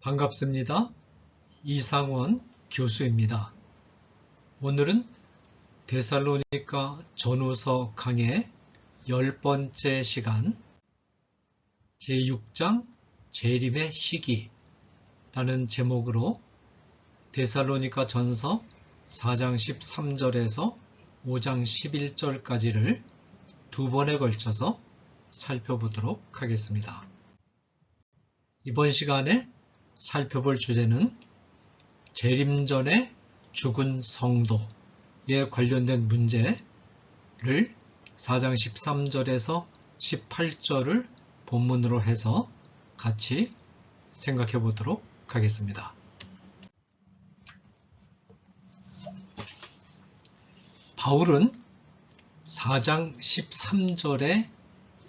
반갑습니다. 이상원 교수입니다. 오늘은 데살로니가 전후서 강의 10번째 시간 제6장 재림의 시기라는 제목으로 데살로니가 전서 4장 13절에서 5장 11절까지를 두 번에 걸쳐서 살펴보도록 하겠습니다. 이번 시간에 살펴볼 주제는 재림 전에 죽은 성도에 관련된 문제를 4장 13절에서 18절을 본문으로 해서 같이 생각해 보도록 하겠습니다. 바울은 4장 13절에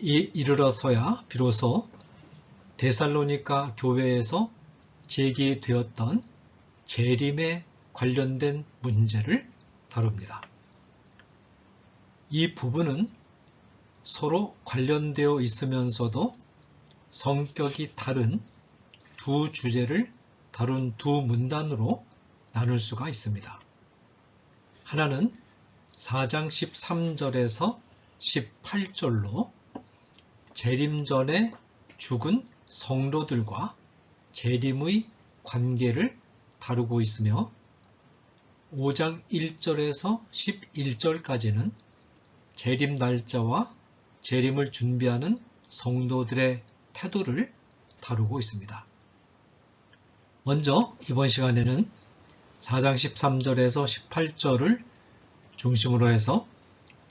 이르러서야 비로소 데살로니가 교회에서 제기되었던 재림에 관련된 문제를 다룹니다. 이 부분은 서로 관련되어 있으면서도 성격이 다른 두 주제를 다룬 두 문단으로 나눌 수가 있습니다. 하나는 4장 13절에서 18절로 재림 전에 죽은 성도들과 재림의 관계를 다루고 있으며 5장 1절에서 11절까지는 재림 날짜와 재림을 준비하는 성도들의 태도를 다루고 있습니다. 먼저 이번 시간에는 4장 13절에서 18절을 중심으로 해서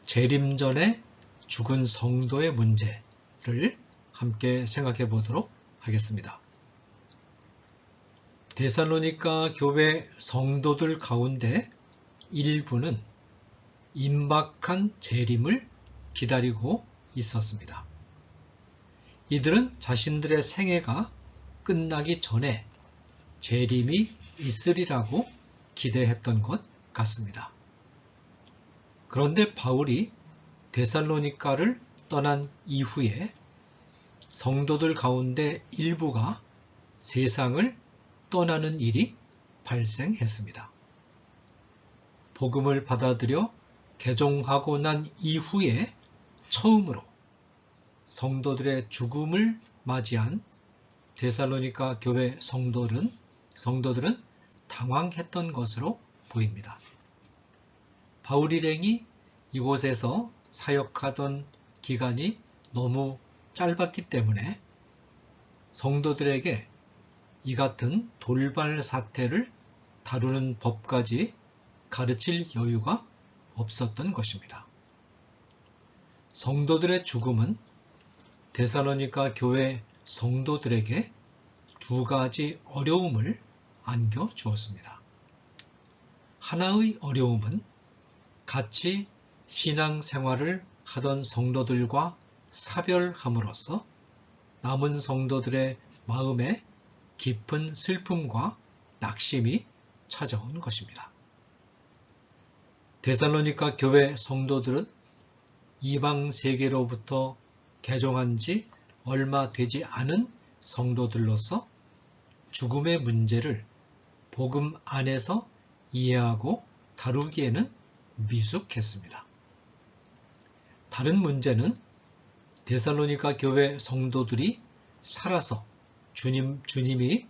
재림 전에 죽은 성도의 문제를 함께 생각해 보도록 하겠습니다. 데살로니가 교회 성도들 가운데 일부는 임박한 재림을 기다리고 있었습니다. 이들은 자신들의 생애가 끝나기 전에 재림이 있으리라고 기대했던 것 같습니다. 그런데 바울이 데살로니가를 떠난 이후에 성도들 가운데 일부가 세상을 떠나는 일이 발생했습니다. 복음을 받아들여 개종하고 난 이후에 처음으로 성도들의 죽음을 맞이한 데살로니가 교회 성도들은 당황했던 것으로 보입니다. 바울 일행이 이곳에서 사역하던 기간이 너무 짧았기 때문에 성도들에게 이 같은 돌발 사태를 다루는 법까지 가르칠 여유가 없었던 것입니다. 성도들의 죽음은 데살로니가 교회 성도들에게 두 가지 어려움을 안겨주었습니다. 하나의 어려움은 같이 신앙생활을 하던 성도들과 사별함으로써 남은 성도들의 마음에 깊은 슬픔과 낙심이 찾아온 것입니다. 데살로니가 교회 성도들은 이방 세계로부터 개종한 지 얼마 되지 않은 성도들로서 죽음의 문제를 복음 안에서 이해하고 다루기에는 미숙했습니다. 다른 문제는 데살로니가 교회 성도들이 살아서 주님이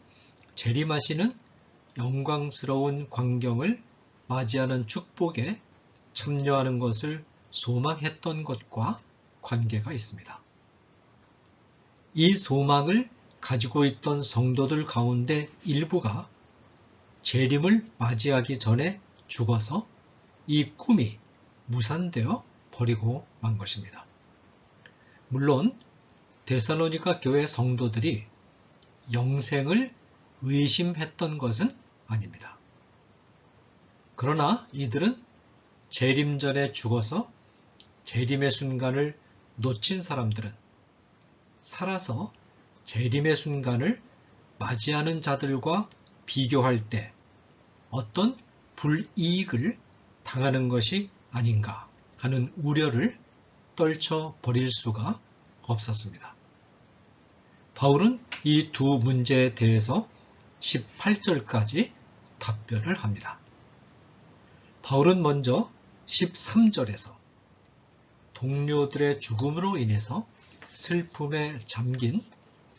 재림하시는 영광스러운 광경을 맞이하는 축복에 참여하는 것을 소망했던 것과 관계가 있습니다. 이 소망을 가지고 있던 성도들 가운데 일부가 재림을 맞이하기 전에 죽어서 이 꿈이 무산되어 버리고 만 것입니다. 물론 데살로니가 교회 성도들이 영생을 의심했던 것은 아닙니다. 그러나 이들은 재림 전에 죽어서 재림의 순간을 놓친 사람들은 살아서 재림의 순간을 맞이하는 자들과 비교할 때 어떤 불이익을 당하는 것이 아닌가 하는 우려를 떨쳐버릴 수가 없었습니다. 바울은 이 두 문제에 대해서 18절까지 답변을 합니다. 바울은 먼저 13절에서 동료들의 죽음으로 인해서 슬픔에 잠긴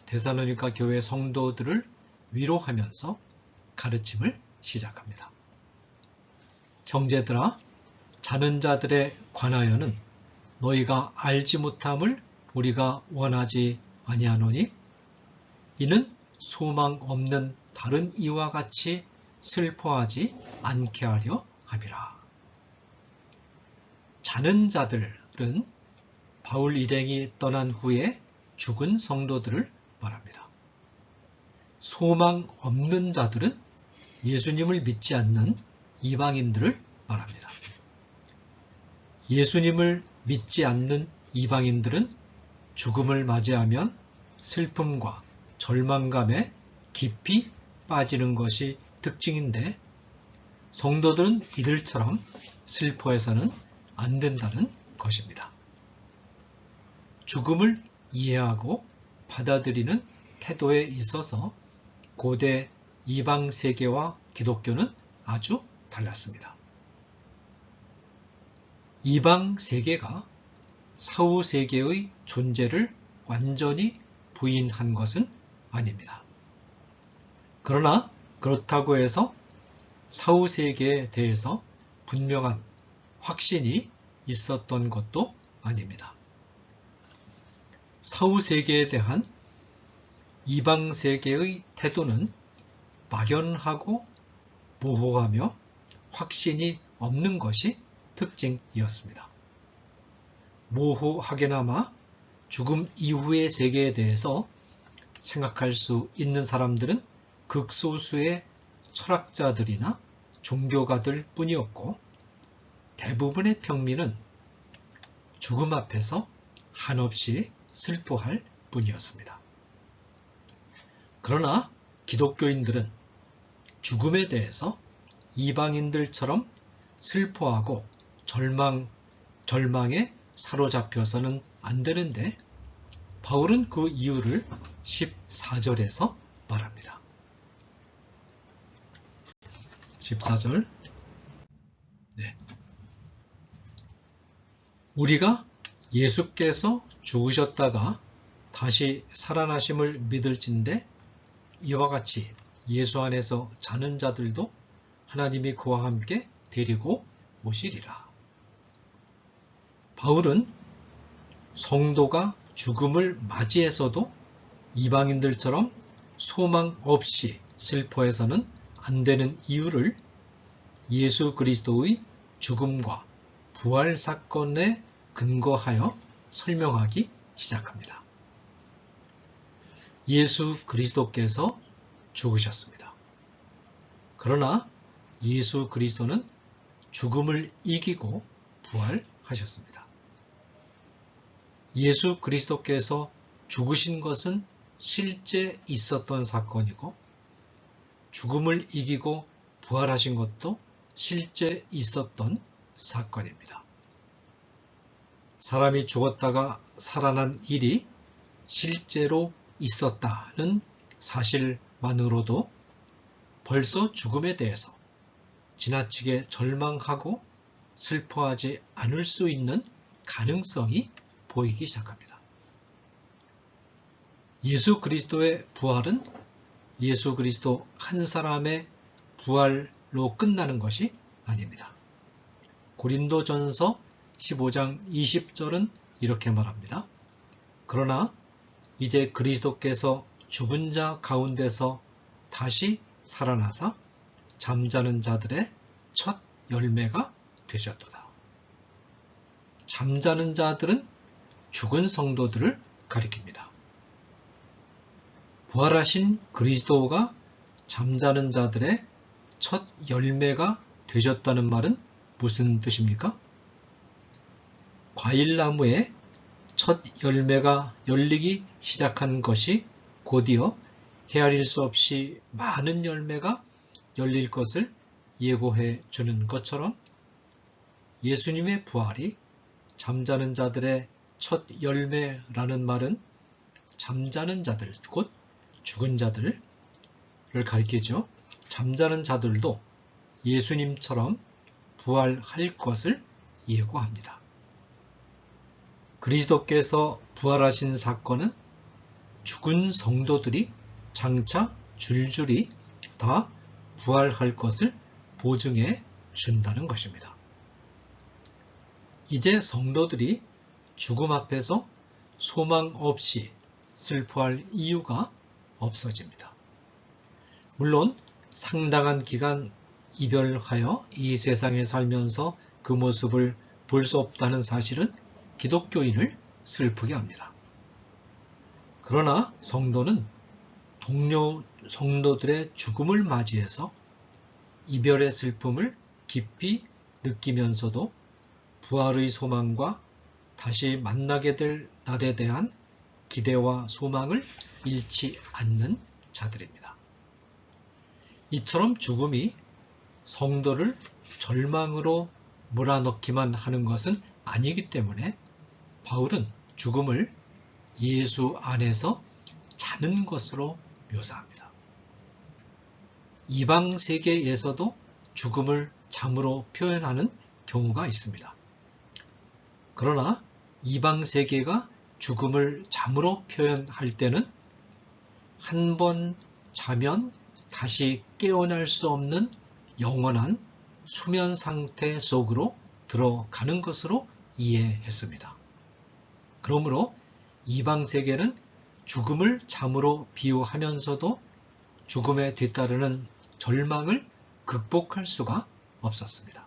데살로니가 교회 성도들을 위로하면서 가르침을 시작합니다. 형제들아, 자는 자들에 관하여는 너희가 알지 못함을 우리가 원하지 아니하노니 이는 소망 없는 다른 이와 같이 슬퍼하지 않게 하려 함이라. 자는 자들은 바울 일행이 떠난 후에 죽은 성도들을 말합니다. 소망 없는 자들은 예수님을 믿지 않는 이방인들을 말합니다. 예수님을 믿지 않는 이방인들은 죽음을 맞이하면 슬픔과 절망감에 깊이 빠지는 것이 특징인데 성도들은 이들처럼 슬퍼해서는 안 된다는 것입니다. 죽음을 이해하고 받아들이는 태도에 있어서 고대 이방 세계와 기독교는 아주 달랐습니다. 이방 세계가 사후 세계의 존재를 완전히 부인한 것은 아닙니다. 그러나 그렇다고 해서 사후 세계에 대해서 분명한 확신이 있었던 것도 아닙니다. 사후 세계에 대한 이방 세계의 태도는 막연하고 모호하며 확신이 없는 것이 특징이었습니다. 모호하게나마 죽음 이후의 세계에 대해서 생각할 수 있는 사람들은 극소수의 철학자들이나 종교가들 뿐이었고 대부분의 평민은 죽음 앞에서 한없이 슬퍼할 뿐이었습니다. 그러나 기독교인들은 죽음에 대해서 이방인들처럼 슬퍼하고 절망에 사로잡혀서는 안 되는데 바울은 그 이유를 14절에서 말합니다. 14절 우리가 예수께서 죽으셨다가 다시 살아나심을 믿을진대 이와 같이 예수 안에서 자는 자들도 하나님이 그와 함께 데리고 오시리라. 바울은 성도가 죽음을 맞이해서도 이방인들처럼 소망 없이 슬퍼해서는 안 되는 이유를 예수 그리스도의 죽음과 부활 사건에 근거하여 설명하기 시작합니다. 예수 그리스도께서 죽으셨습니다. 그러나 예수 그리스도는 죽음을 이기고 부활하셨습니다. 예수 그리스도께서 죽으신 것은 실제 있었던 사건이고 죽음을 이기고 부활하신 것도 실제 있었던 사건입니다. 사람이 죽었다가 살아난 일이 실제로 있었다는 사실만으로도 벌써 죽음에 대해서 지나치게 절망하고 슬퍼하지 않을 수 있는 가능성이 보이기 시작합니다. 예수 그리스도의 부활은 예수 그리스도 한 사람의 부활로 끝나는 것이 아닙니다. 고린도전서 15장 20절은 이렇게 말합니다. 그러나 이제 그리스도께서 죽은 자 가운데서 다시 살아나사 잠자는 자들의 첫 열매가 되셨도다. 잠자는 자들은 죽은 성도들을 가리킵니다. 부활하신 그리스도가 잠자는 자들의 첫 열매가 되셨다는 말은 무슨 뜻입니까? 과일나무에 첫 열매가 열리기 시작한 것이 곧이어 헤아릴 수 없이 많은 열매가 열릴 것을 예고해 주는 것처럼 예수님의 부활이 잠자는 자들의 첫 열매라는 말은 잠자는 자들, 곧 죽은 자들, 가리키죠. 잠자는 자들도 예수님처럼 부활할 것을 예고합니다. 그리스도께서 부활하신 사건은 죽은 성도들이 장차 줄줄이 다 부활할 것을 보증해 준다는 것입니다. 이제 성도들이 죽음 앞에서 소망 없이 슬퍼할 이유가 없어집니다. 물론 상당한 기간 이별하여 이 세상에 살면서 그 모습을 볼 수 없다는 사실은 기독교인을 슬프게 합니다. 그러나 성도는 동료 성도들의 죽음을 맞이해서 이별의 슬픔을 깊이 느끼면서도 부활의 소망과 다시 만나게 될 날에 대한 기대와 소망을 잃지 않는 자들입니다. 이처럼 죽음이 성도를 절망으로 몰아넣기만 하는 것은 아니기 때문에 바울은 죽음을 예수 안에서 자는 것으로 묘사합니다. 이방 세계에서도 죽음을 잠으로 표현하는 경우가 있습니다. 그러나 이방 세계가 죽음을 잠으로 표현할 때는 한 번 자면 다시 깨어날 수 없는 영원한 수면 상태 속으로 들어가는 것으로 이해했습니다. 그러므로 이방 세계는 죽음을 잠으로 비유하면서도 죽음에 뒤따르는 절망을 극복할 수가 없었습니다.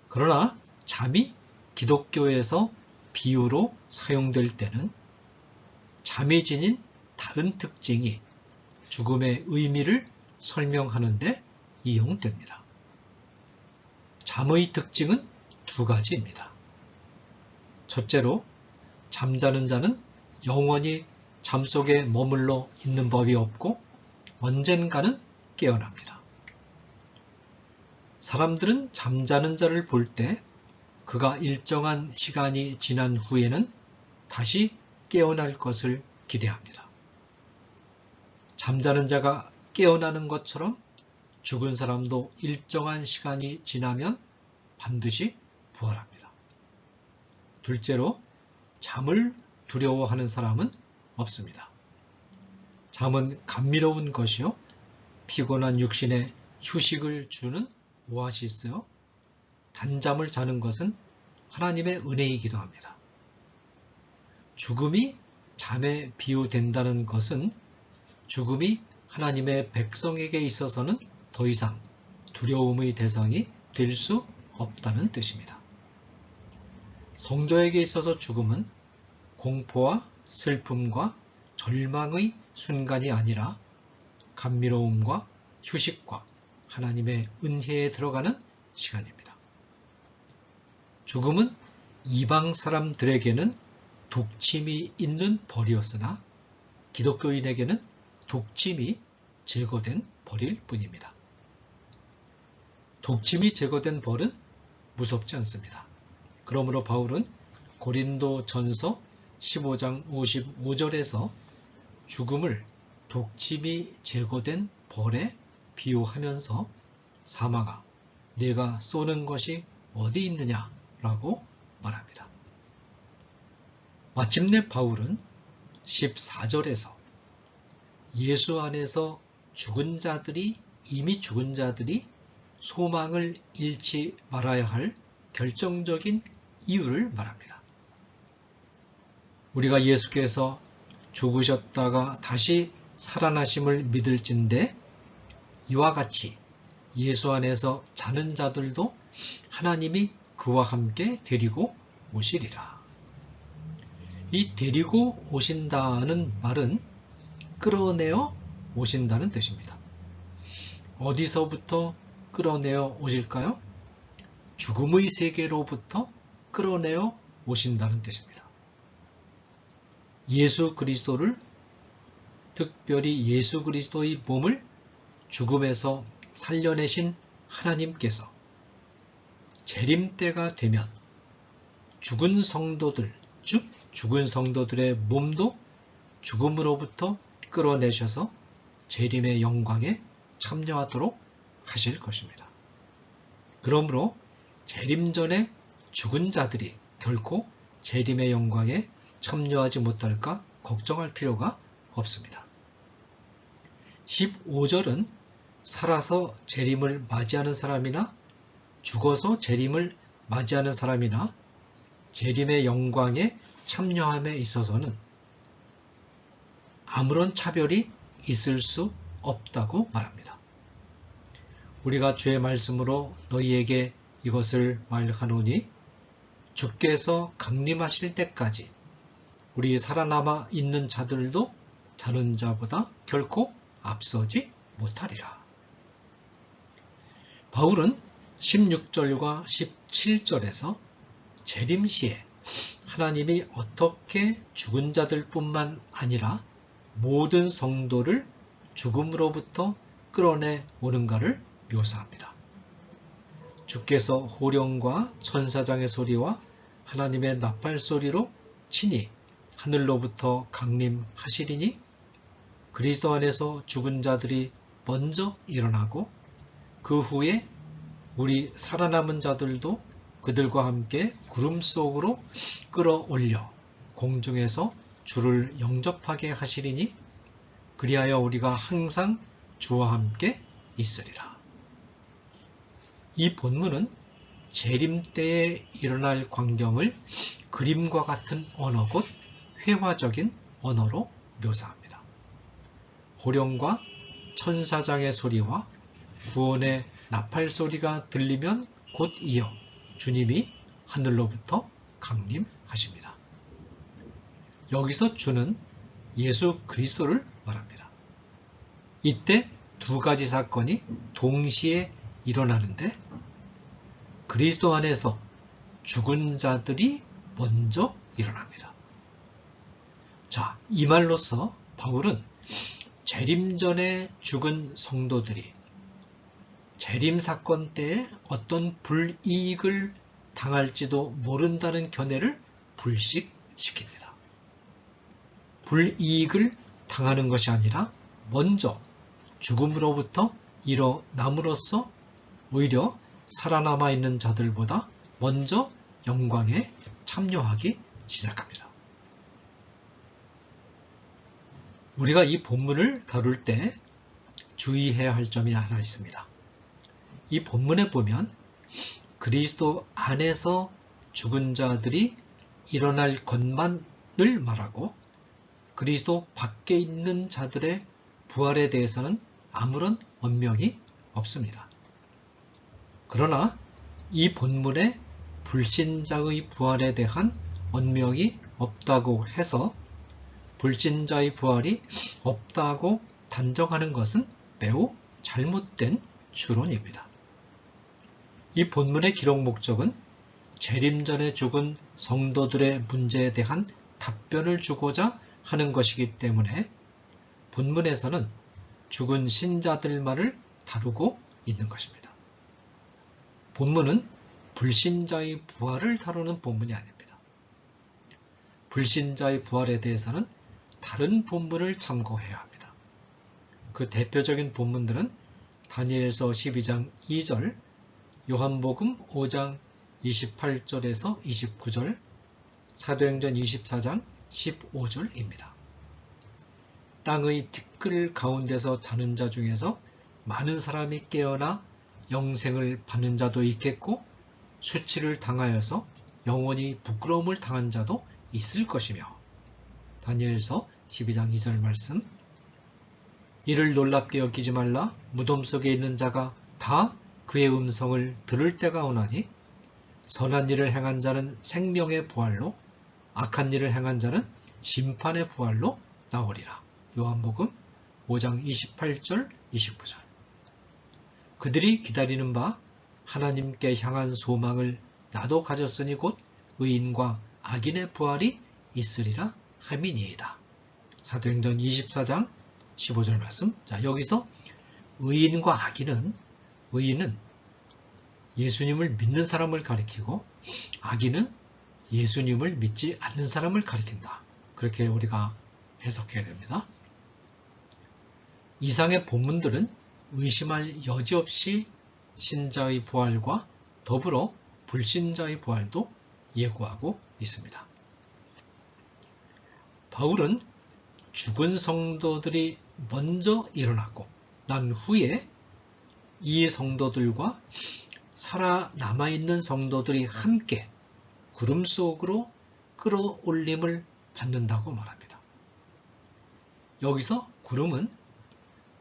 그러나 잠이 기독교에서 비유로 사용될 때는 잠이 지닌 다른 특징이 죽음의 의미를 설명하는 데 이용됩니다. 잠의 특징은 두 가지입니다. 첫째로 잠자는 자는 영원히 잠속에 머물러 있는 법이 없고 언젠가는 깨어납니다. 사람들은 잠자는 자를 볼 때 그가 일정한 시간이 지난 후에는 다시 깨어날 것을 기대합니다. 잠자는 자가 깨어나는 것처럼 죽은 사람도 일정한 시간이 지나면 반드시 부활합니다. 둘째로 잠을 두려워하는 사람은 없습니다. 잠은 감미로운 것이요 피곤한 육신에 휴식을 주는 오아시스요 단잠을 자는 것은 하나님의 은혜이기도 합니다. 죽음이 잠에 비유된다는 것은 죽음이 하나님의 백성에게 있어서는 더 이상 두려움의 대상이 될 수 없다는 뜻입니다. 성도에게 있어서 죽음은 공포와 슬픔과 절망의 순간이 아니라 감미로움과 휴식과 하나님의 은혜에 들어가는 시간입니다. 죽음은 이방 사람들에게는 독침이 있는 벌이었으나 기독교인에게는 독침이 제거된 벌일 뿐입니다. 독침이 제거된 벌은 무섭지 않습니다. 그러므로 바울은 고린도 전서 15장 55절에서 죽음을 독침이 제거된 벌에 비유하면서 사망아, 네가 쏘는 것이 어디 있느냐 라고 말합니다. 마침내 바울은 14절에서 예수 안에서 이미 죽은 자들이 소망을 잃지 말아야 할 결정적인 이유를 말합니다. 우리가 예수께서 죽으셨다가 다시 살아나심을 믿을진대 이와 같이 예수 안에서 자는 자들도 하나님이 그와 함께 데리고 오시리라. 이 데리고 오신다는 말은 끌어내어 오신다는 뜻입니다. 어디서부터 끌어내어 오실까요? 죽음의 세계로부터 끌어내어 오신다는 뜻입니다. 예수 그리스도를, 특별히 예수 그리스도의 몸을 죽음에서 살려내신 하나님께서 재림 때가 되면 죽은 성도들, 즉 죽은 성도들의 몸도 죽음으로부터 끌어내셔서 재림의 영광에 참여하도록 하실 것입니다. 그러므로 재림 전에 죽은 자들이 결코 재림의 영광에 참여하지 못할까 걱정할 필요가 없습니다. 15절은 살아서 재림을 맞이하는 사람이나 죽어서 재림을 맞이하는 사람이나 재림의 영광에 참여함에 있어서는 아무런 차별이 있을 수 없다고 말합니다. 우리가 주의 말씀으로 너희에게 이것을 말하노니 주께서 강림하실 때까지 우리 살아남아 있는 자들도 자는 자보다 결코 앞서지 못하리라. 바울은 16절과 17절에서 재림 시에 하나님이 어떻게 죽은 자들뿐만 아니라 모든 성도를 죽음으로부터 끌어내 오는가를 묘사합니다. 주께서 호령과 천사장의 소리와 하나님의 나팔 소리로 친히 하늘로부터 강림하시리니 그리스도 안에서 죽은 자들이 먼저 일어나고 그 후에 우리 살아남은 자들도 그들과 함께 구름 속으로 끌어올려 공중에서 주를 영접하게 하시리니 그리하여 우리가 항상 주와 함께 있으리라. 이 본문은 재림 때에 일어날 광경을 그림과 같은 언어 곧 회화적인 언어로 묘사합니다. 호령과 천사장의 소리와 구원의 나팔 소리가 들리면 곧 이어 주님이 하늘로부터 강림하십니다. 여기서 주는 예수 그리스도를 말합니다. 이때 두 가지 사건이 동시에 일어나는데 그리스도 안에서 죽은 자들이 먼저 일어납니다. 자, 이 말로써 바울은 재림 전에 죽은 성도들이 재림 사건 때에 어떤 불이익을 당할지도 모른다는 견해를 불식시킵니다. 불이익을 당하는 것이 아니라 먼저 죽음으로부터 일어남으로써 오히려 살아남아 있는 자들보다 먼저 영광에 참여하기 시작합니다. 우리가 이 본문을 다룰 때 주의해야 할 점이 하나 있습니다. 이 본문에 보면 그리스도 안에서 죽은 자들이 일어날 것만을 말하고 그리스도 밖에 있는 자들의 부활에 대해서는 아무런 언명이 없습니다. 그러나 이 본문에 불신자의 부활에 대한 언명이 없다고 해서 불신자의 부활이 없다고 단정하는 것은 매우 잘못된 추론입니다. 이 본문의 기록 목적은 재림 전에 죽은 성도들의 문제에 대한 답변을 주고자 하는 것이기 때문에 본문에서는 죽은 신자들만을 다루고 있는 것입니다. 본문은 불신자의 부활을 다루는 본문이 아닙니다. 불신자의 부활에 대해서는 다른 본문을 참고해야 합니다. 그 대표적인 본문들은 다니엘서 12장 2절, 요한복음 5장 28절에서 29절, 사도행전 24장 15절입니다. 땅의 티끌 가운데서 자는 자 중에서 많은 사람이 깨어나 영생을 받는 자도 있겠고 수치를 당하여서 영원히 부끄러움을 당한 자도 있을 것이며 다니엘서 12장 2절 말씀 이를 놀랍게 여기지 말라 무덤 속에 있는 자가 다 그의 음성을 들을 때가 오나니 선한 일을 행한 자는 생명의 부활로 악한 일을 행한 자는 심판의 부활로 나오리라. 요한복음 5장 28절 29절 그들이 기다리는 바 하나님께 향한 소망을 나도 가졌으니 곧 의인과 악인의 부활이 있으리라 함이니이다. 사도행전 24장 15절 말씀. 자, 여기서 의인과 악인은 의인은 예수님을 믿는 사람을 가리키고 악인은 예수님을 믿지 않는 사람을 가리킨다. 그렇게 우리가 해석해야 됩니다. 이상의 본문들은 의심할 여지 없이 신자의 부활과 더불어 불신자의 부활도 예고하고 있습니다. 바울은 죽은 성도들이 먼저 일어나고 난 후에 이 성도들과 살아남아있는 성도들이 함께 구름 속으로 끌어올림을 받는다고 말합니다. 여기서 구름은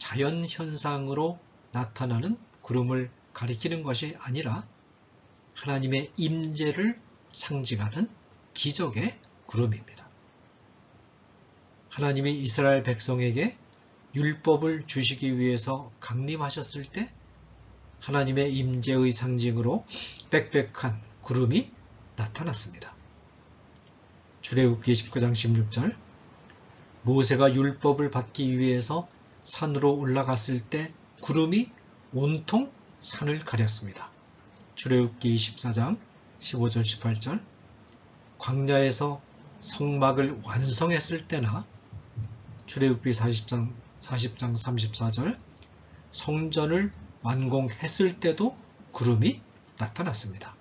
자연현상으로 나타나는 구름을 가리키는 것이 아니라 하나님의 임재를 상징하는 기적의 구름입니다. 하나님이 이스라엘 백성에게 율법을 주시기 위해서 강림하셨을 때 하나님의 임재의 상징으로 빽빽한 구름이 나타났습니다. 출애굽기 19장 16절 모세가 율법을 받기 위해서 산으로 올라갔을 때 구름이 온통 산을 가렸습니다. 출애굽기 24장 15절 18절 광야에서 성막을 완성했을 때나 출애굽기 40장 34절 성전을 완공했을 때도 구름이 나타났습니다.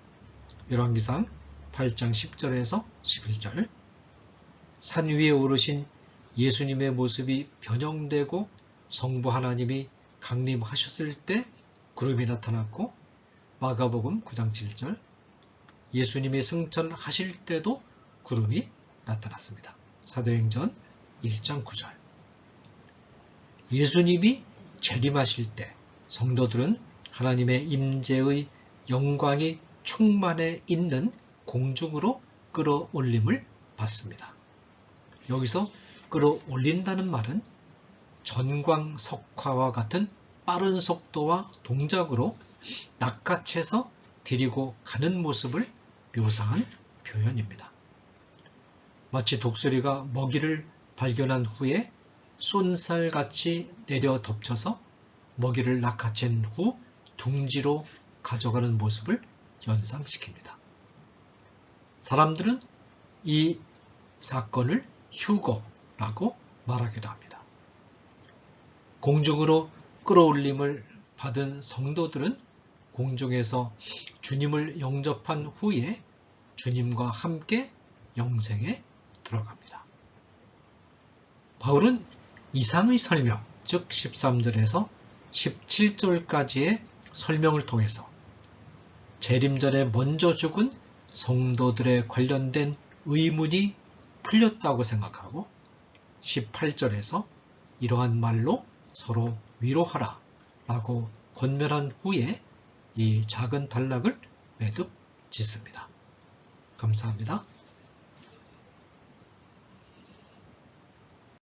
열왕기상 8장 10절에서 11절 산 위에 오르신 예수님의 모습이 변형되고 성부 하나님이 강림하셨을 때 구름이 나타났고 마가복음 9장 7절 예수님이 승천하실 때도 구름이 나타났습니다. 사도행전 1장 9절 예수님이 재림하실 때 성도들은 하나님의 임재의 영광이 충만해 있는 공중으로 끌어올림을 받습니다. 여기서 끌어올린다는 말은 전광석화와 같은 빠른 속도와 동작으로 낚아채서 데리고 가는 모습을 묘사한 표현입니다. 마치 독수리가 먹이를 발견한 후에 쏜살같이 내려 덮쳐서 먹이를 낚아챈 후 둥지로 가져가는 모습을 연상시킵니다. 사람들은 이 사건을 휴거라고 말하기도 합니다. 공중으로 끌어올림을 받은 성도들은 공중에서 주님을 영접한 후에 주님과 함께 영생에 들어갑니다. 바울은 이상의 설명, 즉 13절에서 17절까지의 설명을 통해서 재림 전에 먼저 죽은 성도들에 관련된 의문이 풀렸다고 생각하고 18절에서 이러한 말로 서로 위로하라 라고 권면한 후에 이 작은 단락을 매듭 짓습니다. 감사합니다.